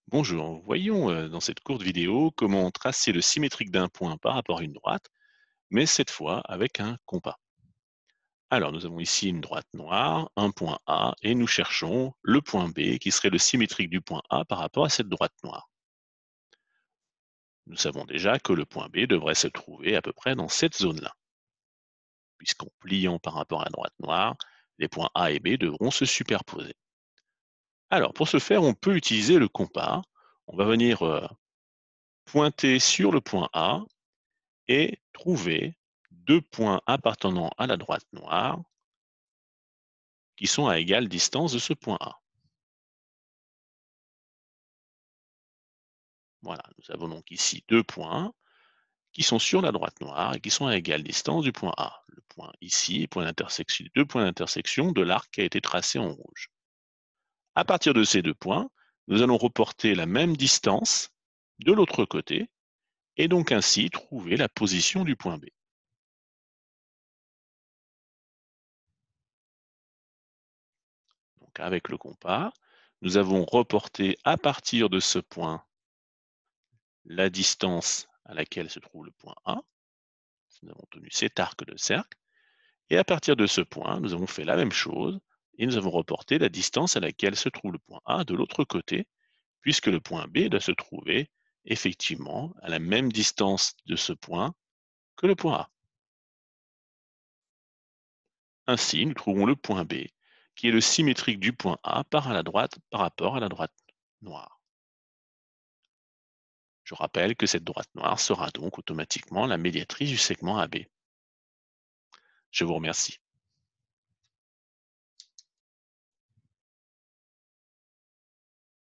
Bonjour, voyons dans cette courte vidéo comment tracer le symétrique d'un point par rapport à une droite, mais cette fois avec un compas. Alors nous avons ici une droite noire, un point A, et nous cherchons le point B qui serait le symétrique du point A par rapport à cette droite noire. Nous savons déjà que le point B devrait se trouver à peu près dans cette zone-là, puisqu'en pliant par rapport à la droite noire, les points A et B devront se superposer. Alors pour ce faire, on peut utiliser le compas. On va venir pointer sur le point A et trouver 2 points appartenant à la droite noire qui sont à égale distance de ce point A. Voilà, nous avons donc ici 2 points qui sont sur la droite noire et qui sont à égale distance du point A. Le point ici, point d'intersection, 2 points d'intersection de l'arc qui a été tracé en rouge. À partir de ces 2 points, nous allons reporter la même distance de l'autre côté et donc ainsi trouver la position du point B. Donc avec le compas, nous avons reporté à partir de ce point la distance à laquelle se trouve le point A. Nous avons tenu cet arc de cercle. Et à partir de ce point, nous avons fait la même chose et nous avons reporté la distance à laquelle se trouve le point A de l'autre côté, puisque le point B doit se trouver effectivement à la même distance de ce point que le point A. Ainsi, nous trouvons le point B, qui est le symétrique du point A par rapport à la droite noire. Je rappelle que cette droite noire sera donc automatiquement la médiatrice du segment AB. Je vous remercie.